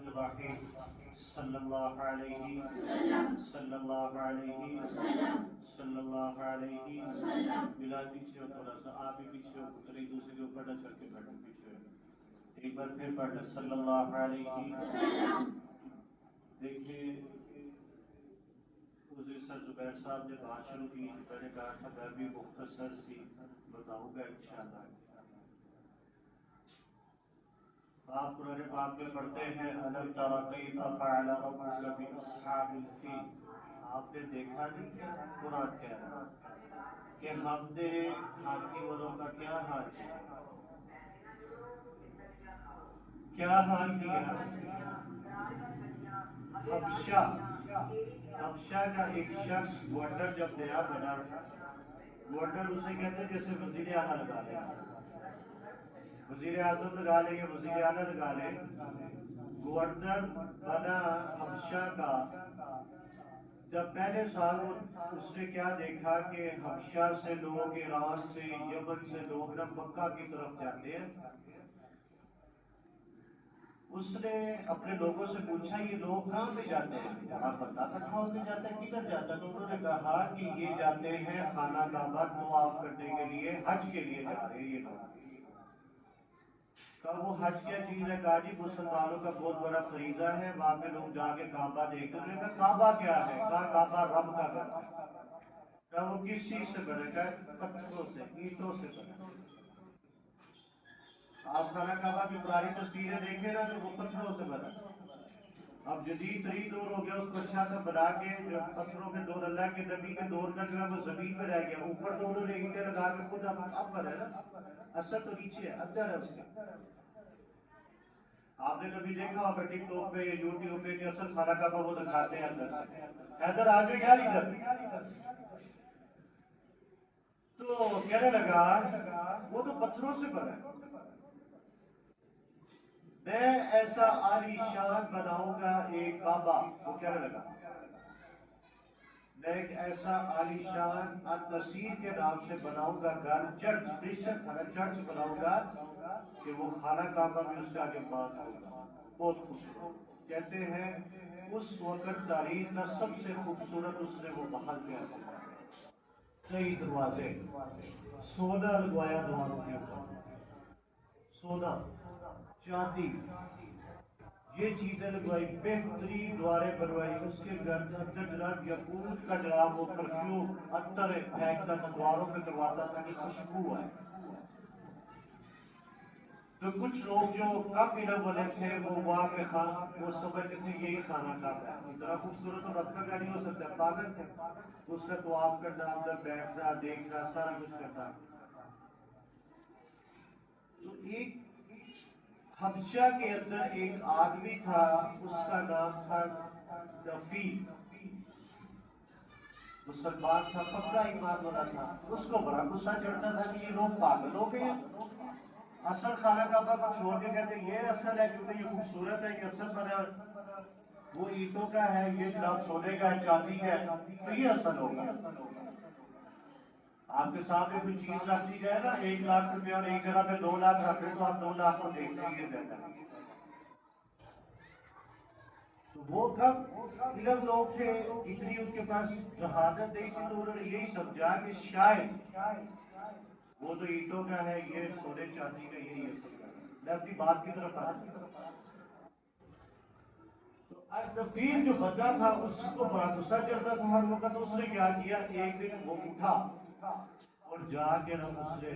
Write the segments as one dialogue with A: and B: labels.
A: الرحیم صلی اللہ علیہ صلی اللہ علیہ صلی اللہ علیہ بلال پیچھے ہو تھوڑا سا، آپ بھی پیچھے ہو، پتر ایک دوسرے کے اوپر نہ چڑھ کے بیٹھو، پیچھے ہو۔ ایک بار پھر پڑھ لیں صلی اللہ علیہ۔ دیکھیے حضور سر زبیر صاحب نے بات شروع کی، میں نے کہا تھا میں بھی مختصر سی بتاؤں گا انشاءاللہ۔ آپ قرآن پاک میں پڑھتے ہیں الم تر کیف فعل ربک باصحاب الفیل۔ آپ نے دیکھا نہیں کیا قرآن کہہ رہا کہ ہم نے ہاتھی والوں کا کیا حال کیا، کیا حال کیا؟ حبشہ کا ایک شخص گورنر جب نیا بنا، گورنر اسے کہتے ہیں جیسے وزیر اعلیٰ لگا لیں، وزیر اعظم لگا لیں یا وزیر اعلیٰ لگا لیں، گورنر بنا حبشہ کا۔ جب پہلے سال اس نے کیا دیکھا کہ حبشہ سے لوگ، ایران سے، یمن سے لوگ نہ مکہ کی طرف جاتے ہیں، اس نے اپنے لوگوں سے پوچھا یہ لوگ کہاں پہ جاتے ہیں؟ وہاں پتہ تھا کہاں پہ جاتا ہے، کدھر جاتا ہے؟ تو انہوں نے کہا کہ یہ جاتے ہیں خانہ کعبہ طواف کرنے کے لیے، حج کے لیے جا رہے ہیں یہ لوگ۔ کہ وہ حج کیا چیز ہے؟ کہا جی مسلمانوں کا بہت بڑا فریضہ ہے، وہاں پہ لوگ جا کے کعبہ دیکھتے ہیں۔ کہا کعبہ کیا ہے؟ کہا کعبہ رب کا گھر ہے۔ کہا وہ کس چیز سے بنے؟ کہا پتھروں سے، اینٹوں سے بنے۔ آپ خانہ کعبہ کی پرانی تصویریں دیکھیں نا تو وہ پتھروں سے بنا۔ اب جدید ترین دور ہو گیا، اس کو اچھا سا بنا کے پتھروں کے دور، اللہ کے نبی کے دور کا جو ہے وہ زمین پہ رہ گیا، اوپر تو انہوں نے اینٹیں لگا کے خود اب بنا نا، اصل تو نیچے ہے، اندر ہے اس کے۔ آپ نے کبھی دیکھا ہوگا ٹک ٹاک پہ یا یوٹیوب پہ کہ اصل خانہ کعبہ وہ دکھاتے ہیں اندر سے، حیدر آ جائے یار ادھر۔ تو کہنے لگا وہ تو پتھروں سے بنا ہے، میں ایسا عالی شان بناؤں گا ایک کعبہ۔ وہ کہنے لگا میں ایک ایسا عالی شان النصیر کے نام سے بناؤں گا گھر، چرچ، کرسچن تھا نا، چرچ بناؤں گا کہ وہ خانہ کعبہ بھی اس کا آگے بات ہوگا۔ بہت خوبصورت کہتے ہیں اس وقت تاریخ کا سب سے خوبصورت اس نے وہ محل کیا تھا، کئی دروازے، سونا لگوایا دواروں کے اوپر، سونا، چاندی، یہ چیزیں لگوائی، بہترین دواریں بنوائی، اس کے اندر جناب یاقوت کا جناب وہ پرفیوم عطر پھینکتا تھا، دواروں پہ کرواتا تھا کہ خوشبو آئے۔ تو کچھ لوگ جو کم علم والے تھے وہ وہاں پہ وہ سمجھتے تھے یہی خانہ کعبہ ہے، اتنا خوبصورت اور رب کا گھر نہیں ہو سکتا، پاگل تھے، اس کا طواف کرنا، اندر بیٹھنا، دیکھنا، سارا کچھ کرنا۔ تو ایک حبشہ کے اندر ایک آدمی تھا، اس کا نام تھا نفیل، مسلمان تھا، پکا ایمان والا تھا۔ اس کو بڑا غصہ چڑھتا تھا کہ یہ لوگ پاگل ہو گئے ہیں، اصل خانہ کعبہ کو چھوڑ کے کہتے ہیں یہ اصل ہے کیونکہ یہ خوبصورت ہے، یہ اصل بنا، وہ اینٹوں کا ہے، یہ جناب سونے کا ہے، چاندی کا ہے، تو یہ اصل ہوگا۔ آپ کے سامنے کوئی چیز رکھ دی جائے نا 1,00,000 روپے اور ایک جگہ پہ 2,00,000 رکھ دیں تو آپ 2,00,000 کو دیکھتے ہیں یہ زیادہ۔ تو وہ کب علم لوگ تھے، اتنی ان کے پاس ذہانت نہیں تھی، تو انہوں نے یہی سمجھا کہ شاید وہ تو اینٹوں کا ہے، یہ سونے چاندی کا، یہی اصل ہے۔ میں اپنی بات کی طرف آ رہا ہوں۔ تو النفیل جو بندہ تھا اس کو بڑا غصہ چڑھتا تھا ہر وقت۔ اس نے کیا کیا، ایک دن وہ اٹھا اور جا کے نا اس نے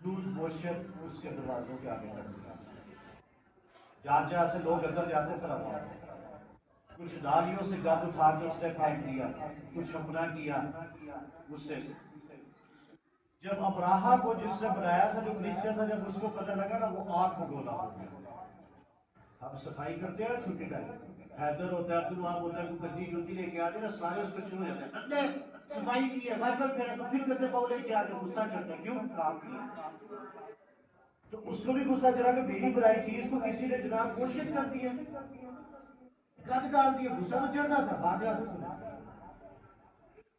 A: لوز موشن اس کے دروازوں کے آگے کر دیا، جہاں سے لوگ اندر جاتے تھے نا، کچھ نالیوں سے گند اٹھا کے اس نے پھینک دیا، کچھ اپنا کیا غصے سے۔ جب ابراہا کو جس نے بنایا تھا، جو کرسچن تھا، جب اس کو پتہ لگا نا، وہ آگ بگولا ہو گیا۔ اب صفائی کرتے ہیں نا چھٹی ٹائم، حیدر ہوتا ہے، عبد الوہاب ہوتا ہے، کوئی گندی جوتی لے کے آتے نا، سارے اس کو شروع ہو جاتے ہیں، اندر صفائی کی ہے، وائپر پھیرا، تو پھر گندے پاؤں لے کے آتے، غصہ چڑھتا ہے، کیوں کام کیا؟ تو اس کو بھی غصہ چڑھا کہ میری بنائی چیز کو کسی نے جناب کوشش کر دی ہے، گند ڈال دیا، غصہ تو چڑھتا تھا۔ بعد میں سنا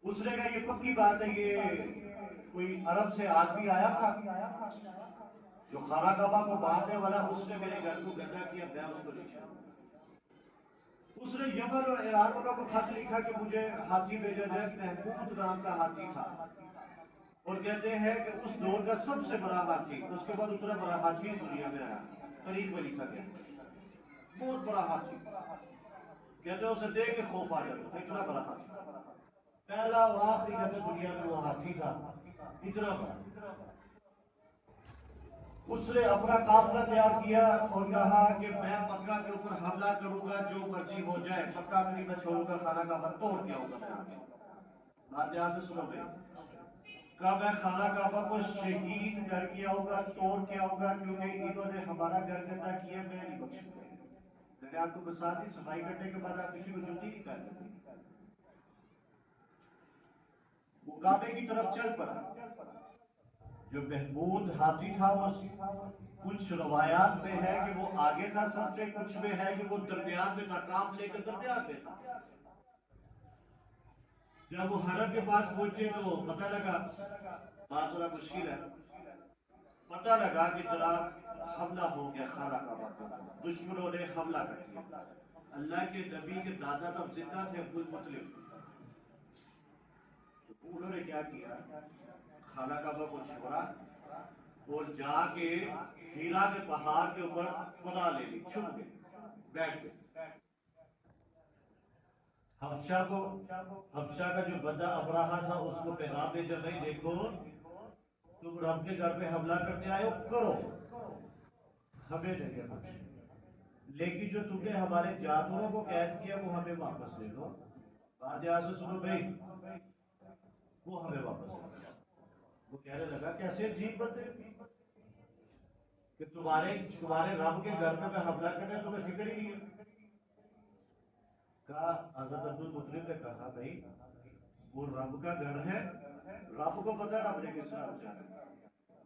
A: اس نے کہا یہ پکی بات ہے، یہ کوئی عرب سے آدمی آیا تھا، جو خانہ کعبہ کو مارنے والا اس نے میرے گھر کو گندا کیا، میں اس کو نہیں چھوڑوں۔ اس نے یمن اور ایران والوں کو خط لکھا کہ مجھے ہاتھی بھیجا جائے، محمود نام کا ہاتھی تھا، اور کہتے ہیں کہ اس دور کا سب سے بڑا ہاتھی، اس کے بعد اتنا بڑا ہاتھی دنیا میں آیا، تاریخ میں لکھا گیا، بہت بڑا ہاتھی، کہتے ہیں اسے دیکھ کے خوف آ جاتا تھا، اتنا بڑا ہاتھی، پہلا اور آخری کہتے دنیا میں وہ ہاتھی تھا، اتنا بڑا۔ اس نے اپنا قافلہ تیار کیا اور کہا کہ میں مکہ کے اوپر حملہ کروں گا، جو مرضی ہو جائے، مکہ کو نہیں میں چھوڑوں گا، خانہ کعبہ توڑ کے آؤں گا میں آج۔ بات یہاں سے سنو گے، کہا میں خانہ کعبہ کو شہید کر کے آؤں گا، توڑ کے آؤں گا، کیونکہ انہوں نے ہمارا گھر گندا کیا، میں نہیں بخشوں گا۔ میں نے آپ کو مثال دی، صفائی کرنے کے بعد آپ کسی کو جوتی نہیں کرتے، وہ کعبے کی طرف چل پڑا۔ جو محمود ہاتھی تھا وہ کچھ روایات میں ہے کہ وہ آگے تھا سب سے، کچھ میں ہے کہ وہ درمیان میں تھا، قافلے کے درمیان میں تھا۔ جب وہ حرم کے پاس پہنچے تو پتہ لگا، بات ذرا مشکل ہے، پتہ لگا کہ جناب حملہ ہو گیا خانہ کعبہ پر، دشمنوں نے حملہ کر دیا۔ اللہ کے نبی کے دادا تب زندہ تھے، عبد المطلب، تو انہوں نے کیا کیا، خانہ کعبہ کو چھوڑا اور جا کے ہیرا کے پہاڑ کے اوپر پناہ لے لی، چھپ گئے، بیٹھ گئے۔ حبشہ کا جو بندہ ابراہا تھا اس کو پیغام بھیجا، نہیں دیکھو تم رب کے گھر پہ حملہ کرنے آئے ہو، کرو، ہمیں نہیں بخشے، لیکن جو تم نے ہمارے جانوروں کو قید کیا وہ ہمیں واپس لے لو۔ بات یہاں سے سنو بھائی، وہ ہمیں واپس لے لو۔ وہ کہنے لگا کیسے عجیب بندے کہ تمہارے رب کے گھر پہ میں حملہ کرنے تمہیں فکر ہی نہیں ہے۔ کہا حضرت عبد المطلب نے کہا بھائی وہ رب کا گھر ہے، رب کو پتہ نہ مجھے کس طرح بچانا،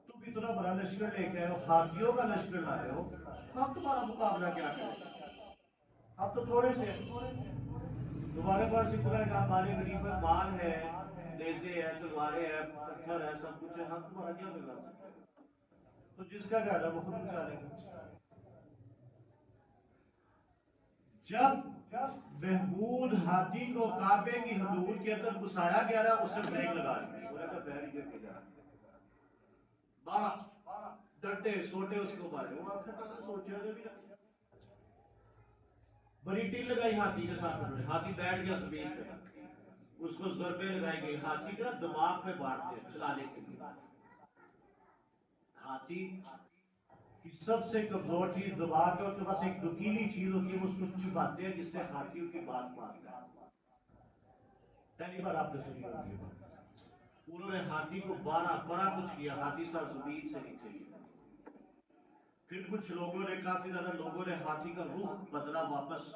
A: تم اتنا بڑا لشکر لے کے آئے ہو، ہاتھیوں کا لشکر لائے ہو، ہم تمہارا مقابلہ کیا کریں، ہم تو تھوڑے سے تمہارے پاس اتنا ہمارے غریب مال ہے، نیزے ہے، تلواریں ہیں، پتھر ہے، سب کچھ ہے، ہم تمہارا کیا بگاڑ سکتے ہیں؟ تو جس کا گھر ہے وہ خود بچا لے گا۔ جب محمود ہاتھی کو کعبے کی حدود کے اندر گھسایا گیا رہا، اس نے بریک لگا دی، بولا کہ بحری گر کے جا، بارہ ڈنڈے سوٹے اس کو مارے، وہ آخر کہاں سوچے ہوئے بھی رکھے، بڑی ٹیل لگائی ہاتھی کے ساتھ، انہوں نے ہاتھی بیٹھ گیا زمین پہ، اس کو ضربے لگائی گئی، ہاتھی کا دماغ پہ بانٹتے چلانے کے لیے۔ ہاتھی کی سب سے کمزور چیز دماغ ہے، اور کے پاس ایک نکیلی چیز ہوتی ہے، وہ اس کو چباتے ہیں جس سے ہاتھی ان کی بات مانتا ہے۔ پہلی بار آپ نے سنی ہوگی، انہوں نے ہاتھی کو بڑا کچھ کیا، ہاتھی صاحب زمین سے نہیں تھے۔ پھر کچھ لوگوں نے، کافی زیادہ لوگوں نے ہاتھی کا رخ بدلا، واپس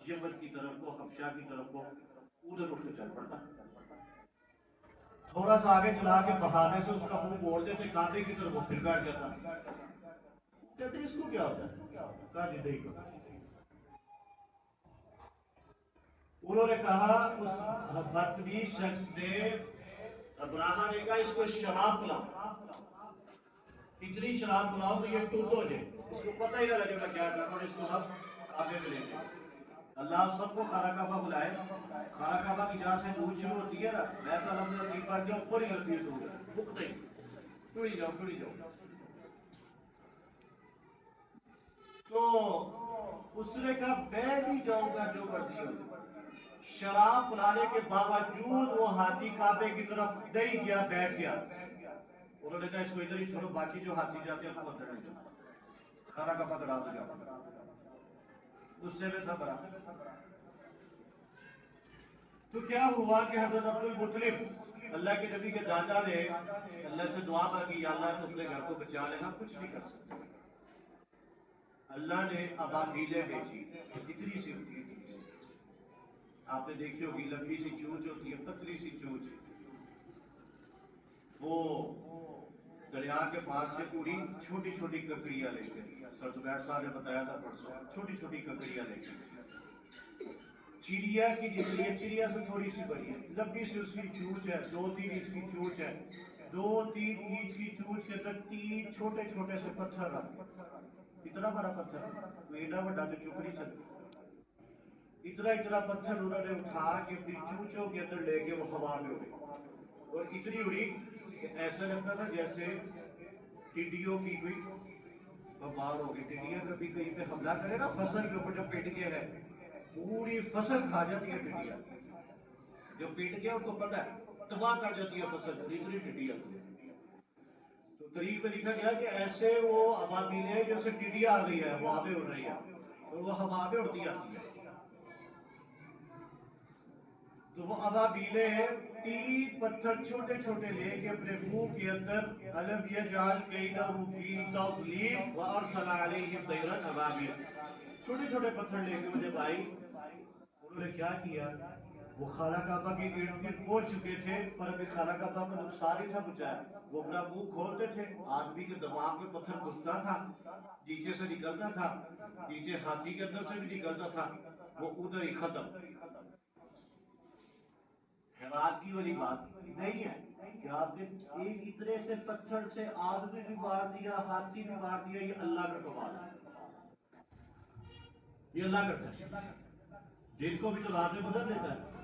A: یمن کی طرف کو، حبشہ کی طرف کو، ادھر اٹھ کے چل پڑتا، تھوڑا سا آگے چلا کے بہانے سے اس کا منہ موڑ دیتے کعبے کی طرف، وہ پھر بیٹھ جاتا، کہتے اس کو کیا ہوتا ہے، کہا جی نہیں کرتا۔ انہوں نے کہا، اس بدتمیز شخص نے، ابراہا نے کہا اس کو شراب پلاؤ، اتنی شراب پلاؤ تو یہ ٹوٹ ہو جائے، اس کو پتہ ہی نہ لگے میں کیا کر رہا ہوں، اس کو ہم کعبے میں لے جائیں۔ اللہ سب کو خانہ کعبہ بلائے، خانہ کعبہ کی جہاں سے دور شروع ہوتی ہے نا، میں تو الحمدللہ 3 بار گیا، اوپر ہی لگتی ہے دور، رک نہیں، ٹوڑی جاؤ ٹوڑی جاؤ۔ تو اس نے کہا میں نہیں جاؤں گا جو مرضی ہو۔ شراب پلانے کے باوجود وہ ہاتھی کعبے کی طرف نہیں گیا، بیٹھ گیا۔ انہوں نے کہا اس کو ادھر ہی چھوڑو، باقی جو ہاتھی جاتے ہیں ان کو اندر نہیں جاؤ، خانہ کعبہ کرا دو جاؤ۔ غصے میں تھا بڑا۔ تو کیا ہوا کہ حضرت عبد المطلب، اللہ کے نبی کے دادا نے اللہ سے دعا مانگی، یا اللہ تو اپنے گھر کو بچا لے، ہم کچھ نہیں کر سکتے۔ اللہ نے ابابیلیں بھیجی، اتنی سی ہوتی ہے، آپ نے دیکھی ہوگی، لمبی سی چونچ ہوتی ہے، پتلی سی چونچ، وہ دریا کے پاس سے پوری چھوٹی چھوٹی ککڑیاں لے کے، سر زبیر صاحب نے بتایا تھا پرسوں، چھوٹی چھوٹی ککڑیاں لے کے، چڑیا کی جتنی ہے، چڑیا سے تھوڑی سی بڑی ہے، لمبی سی اس کی چونچ ہے، 2-3 انچ کی چونچ ہے، دو تین اینچ کی چونچ کے اندر تین چھوٹے چھوٹے سے پتھر رکھ، اتنا بڑا پتھر کوئی ایڈا بڑا تو چپ نہیں سکتا، اتنا اتنا پتھر انہوں نے اٹھا کے اپنی چونچوں کے اندر لے کے وہ ہوا میں اڑے، اور اتنی اڑی کہ ایسا لگتا تھا جیسے ٹڈیوں کی کوئی بمبار ہو گئی۔ ٹڈیاں کبھی کہیں پہ حملہ کرے نا فصل کے اوپر، جو پٹ کے ہے پوری فصل کھا جاتی ہے ٹڈیاں، جو پٹ کے ان کو پتہ ہے تباہ کر جاتی ہے فصل، اتنی ٹڈیاں۔ تو تاریخ میں لکھا گیا کہ ایسے وہ ابابیلیں جیسے ٹڈیاں آ گئی ہے ہوا میں اڑ رہی ہے، اور وہ ہوا میں اڑتی آتی ہے، تو وہ ابابیلیں تین پتھر چھوٹے چھوٹے لے کے اپنے منہ کے اندر الم یجعل کیدہم فی تضلیل وارسل علیہم طیرا ابابیل، چھوٹے چھوٹے پتھر لے کے مجھے بھائی انہوں نے کیا کیا، وہ خانہ کعبہ کے ارد گرد پہنچ چکے تھے پر ابھی خانہ کعبہ کو نقصان ہی تھا پہنچایا، وہ اپنا منہ کھولتے تھے، آدمی کے دماغ میں پتھر گھستا تھا، نیچے سے نکلتا تھا، نیچے ہاتھی کے اندر سے بھی نکلتا تھا، وہ ادھر ہی ختم۔ حیران کی والی بات نہیں ہے کہ آپ نے ایک اتنے سے پتھر سے آدمی بھی مار دیا، ہاتھی بھی مار دیا، یہ اللہ کا کمال ہے، یہ اللہ کرتا ہے، دن کو بھی تو رات میں بدل دیتا ہے،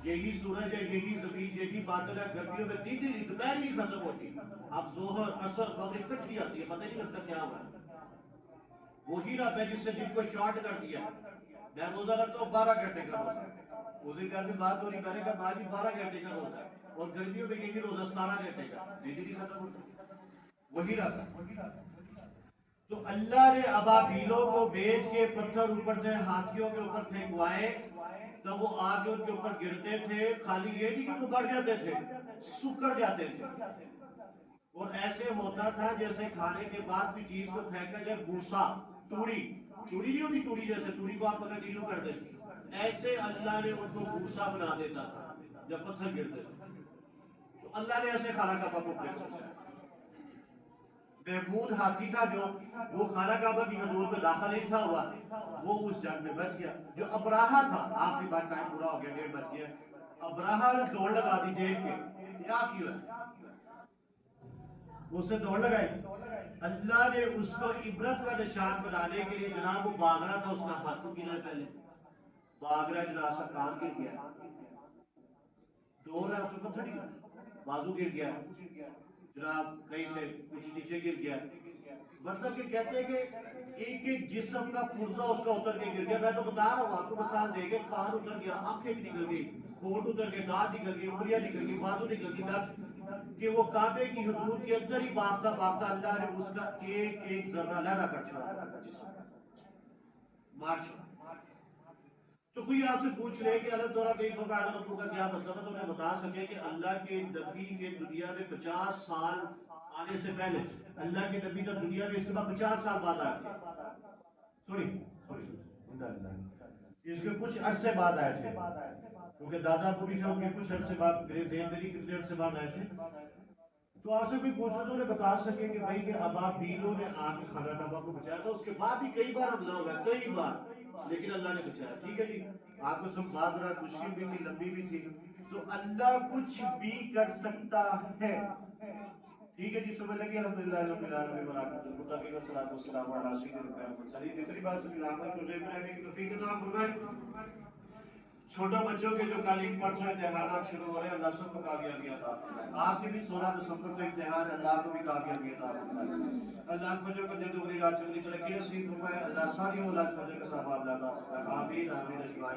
A: یہی سورج ہے، یہی زمین، یہی بادل ہے، گرمیوں میں تین دن دوپہر ہی ختم ہوتی، اب ظہر عصر مغرب اکٹھی آتی ہے، پتہ نہیں لگتا کیا ہوا ہے، وہی رب ہے جس نے جن کو شارٹ کر دیا۔ میں روزہ رکھتا ہوں 12 گھنٹے کا روزہ، اس دن گھر میں بات ہو رہی، میں نے کہا بھائی 12 گھنٹے کا روزہ ہے، اور گرمیوں میں یہی روزہ 17 گھنٹے کا، دن ہی ختم ہوتا، وہی رب ہے۔ تو اللہ نے ابابیلوں کو بھیج کے پتھر اوپر سے ہاتھیوں کے اوپر پھینکوائے، تو وہ آگے ان کے اوپر گرتے تھے، خالی یہ نہیں کہ وہ بڑھ جاتے تھے، سکڑ جاتے تھے، اور ایسے ہوتا تھا جیسے کھانے کے بعد کوئی چیز کو پھینکا جائے، بھوسا، توڑی نہیں ہوتی، توڑی جیسے توڑی کو آپ اگر نیلو کر دیتے، ایسے اللہ نے ان کو بھوسا بنا دیتا تھا جب پتھر گرتے تھے، تو اللہ نے ایسے خانہ کعبہ کو پھینکا۔ محمود ہاتھی تھا جو وہ خانہ کعبہ کی حدود میں داخل نہیں تھا ہوا، وہ اس جنگ میں بچ گیا۔ جو ابراہا تھا، آخری بار ٹائم پورا ہو گیا، 1:30 بج گیا، ابراہا نے دوڑ لگا دی دیکھ کے کیا کیا ہے، اس نے دوڑ لگائی، اللہ نے اس کو عبرت کا نشان بنانے کے لیے، جناب وہ بھاگ رہا تھا، اس کا ہاتھ گرا، پہلے بھاگ رہا جناب سا کان گر گیا، دوڑ رہا اس کو پتھر نہیں، بازو گر گیا جناب، کہیں سے کچھ نیچے گر گیا، مطلب کہ کہتے ہیں کہ ایک ایک جسم کا پرزہ اس کا اتر کے گر گیا۔ میں تو بتا رہا ہوں آپ کو، مثال دے کے کان اتر گیا، آنکھیں بھی نکل گئی، ہونٹ اتر گئے، دانت نکل گئی، انگلیاں نکل گئی، بازو نکل گئی، لگ کہ وہ کعبے کی حدود کے اندر ہی بھاگتا بھاگتا اللہ نے اس کا ایک ایک ذرہ علیحدہ کر چھوڑا، مار چھوڑا۔ تو کوئی آپ سے پوچھ لے کہ اللہ تعالیٰ کئی فقال ربو کا کیا مطلب ہے، تو انہیں بتا سکے کہ اللہ کے نبی کے دنیا میں 50 سال آنے سے پہلے، اللہ کے نبی تو دنیا میں اس کے بعد 50 سال بعد آئے تھے، سوری اس کے کچھ عرصے بعد آئے تھے، کیونکہ دادا ابو بھی تھے، ان کے کچھ عرصے بعد، میرے ذہن میں نہیں کتنے عرصے بعد آئے تھے، تو آپ سے کوئی پوچھنا تو انہیں بتا سکے کہ بھائی کہ ابابیلوں نے آ کے خانہ کعبہ کو بچایا تھا، اس کے بعد بھی کئی بار حملہ ہوا ہے، کئی بار، لیکن اللہ نے بچایا۔ ٹھیک ہے جی، آپ کو سب بات رات مشکل بھی تھی، لمبی بھی تھی، تو اللہ کچھ بھی کر سکتا ہے۔ ٹھیک ہے جی، سمجھ لگی؟ الحمدللہ رب العالمین والصلاۃ والسلام علی سیدنا محمد۔ جتنی بات سمجھ رہا ہے تو ذہن میں رہنے کی توفیق عطا فرمائے۔ چھوٹا بچوں کے جو کل ایک پرسوں امتحانات شروع ہو رہے ہیں، اللہ سب کو کامیابی عطا فرمائے۔ آپ کے بھی 16 دسمبر کو امتحان ہے، اللہ کو بھی کامیابی عطا فرمائے۔ اللہ فجر کو جلد اگلی رات چلنے ترقی نصیب فرمائے، اللہ ساری اولاد فجر کا ثواب عطا فرمائے، آمین آمین اجمعین۔